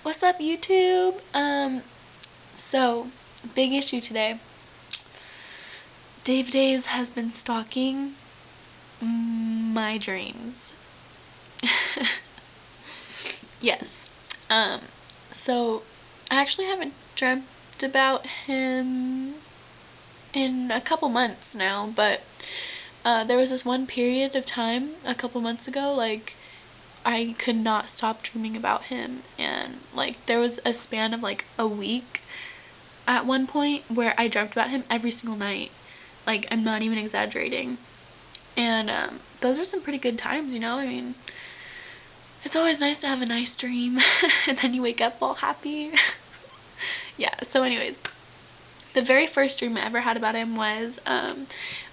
What's up, YouTube? So, big issue today. Dave Days has been stalking my dreams. Yes. So I actually haven't dreamt about him in a couple months now, but there was this one period of time a couple months ago, like, I could not stop dreaming about him, and like there was a span of like a week at one point where I dreamt about him every single night. Like, I'm not even exaggerating. And those are some pretty good times, you know? I mean, it's always nice to have a nice dream and then you wake up all happy. Yeah, so anyways, the very first dream I ever had about him was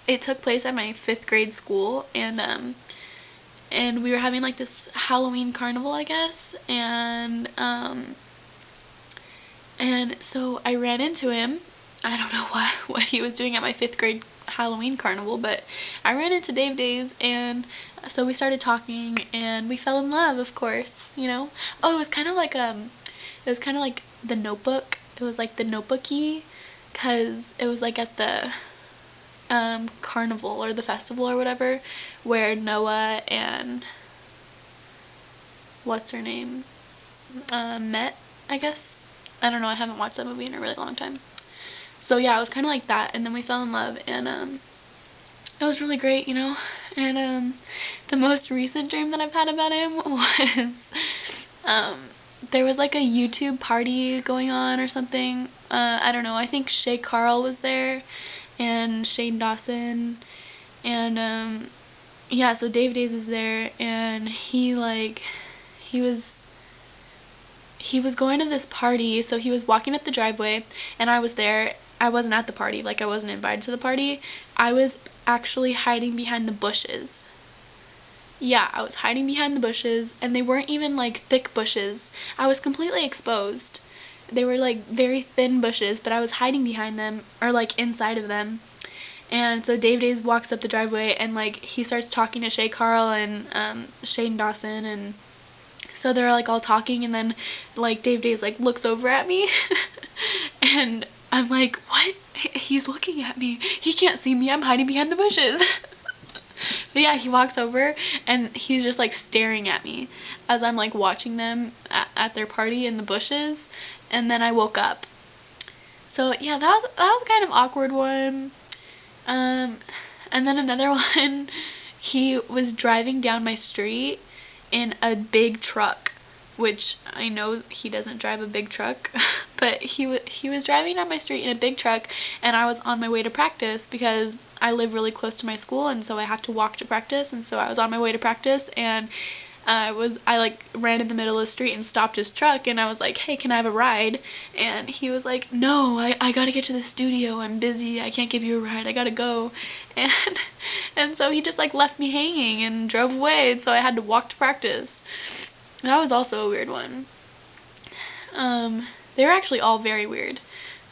it took place at my 5th grade school, and we were having like this Halloween carnival, I guess, and so I ran into him. I don't know what he was doing at my 5th grade Halloween carnival, but I ran into Dave Days, and so we started talking and we fell in love, of course, you know. Oh, it was kind of like The Notebook. It was like The Notebook-y, cuz it was like at the carnival or the festival or whatever, where Noah and what's her name met, I guess. I don't know, I haven't watched that movie in a really long time. So yeah, it was kind of like that, and then we fell in love, and it was really great, you know. And the most recent dream that I've had about him was there was like a YouTube party going on or something. I don't know, I think Shay Carl was there and Shane Dawson, and yeah, so Dave Days was there, and he was going to this party, so he was walking up the driveway, and I was there. I wasn't at the party, like I wasn't invited to the party. I was actually hiding behind the bushes. Yeah, I was hiding behind the bushes, and they weren't even like thick bushes. I was completely exposed. They were like very thin bushes, but I was hiding behind them, or like inside of them. And so Dave Days walks up the driveway, and like he starts talking to Shay Carl and Shane Dawson, and so they're like all talking, and then like Dave Days like looks over at me and I'm like, what? He's looking at me. He can't see me. I'm hiding behind the bushes. But yeah, he walks over and he's just like staring at me as I'm like watching them at their party in the bushes, and then I woke up. So yeah, that was kind of awkward one. And then another one, he was driving down my street in a big truck, which I know he doesn't drive a big truck, but he was driving down my street in a big truck, and I was on my way to practice because I live really close to my school, and so I have to walk to practice, and so I was on my way to practice, and I like ran in the middle of the street and stopped his truck, and I was like, hey, can I have a ride? And he was like, no, I gotta get to the studio, I'm busy, I can't give you a ride, I gotta go. And so he just like left me hanging and drove away, and so I had to walk to practice. That was also a weird one. They were actually all very weird.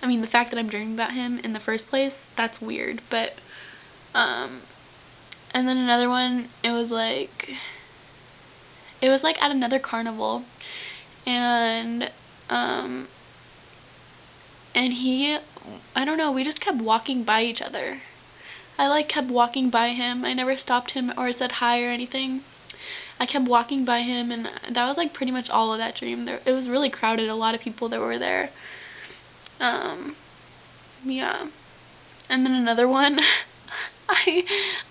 I mean, the fact that I'm dreaming about him in the first place, that's weird, but and then another one, it was like at another carnival, and he, I don't know, we just kept walking by each other. I like kept walking by him. I never stopped him or said hi or anything. I kept walking by him, and that was like pretty much all of that dream. It was really crowded, a lot of people that were there. Yeah. And then another one, I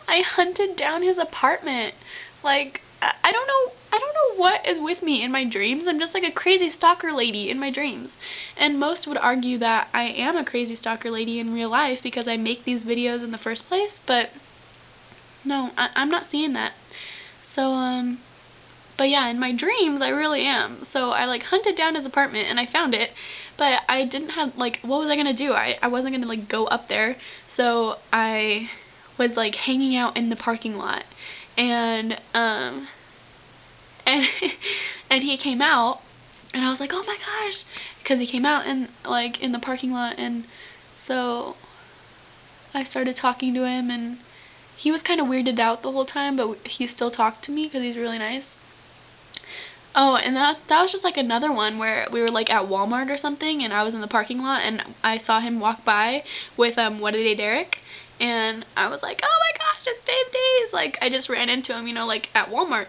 hunted down his apartment. Like, I don't know what is with me in my dreams. I'm just like a crazy stalker lady in my dreams. And most would argue that I am a crazy stalker lady in real life because I make these videos in the first place, but no, I'm not seeing that. So, but yeah, in my dreams, I really am. So I like hunted down his apartment and I found it, but I didn't have, like, what was I gonna do? I wasn't gonna like go up there. So I was like hanging out in the parking lot, and and and he came out, and I was like, oh my gosh, because he came out and like in the parking lot, and so I started talking to him, and he was kind of weirded out the whole time, but he still talked to me because he's really nice. Oh, and that was just like another one where we were like at Walmart or something, and I was in the parking lot, and I saw him walk by with What A Day Derek, and I was like, oh my gosh, it's Dave Days! Like, I just ran into him, you know, like at Walmart.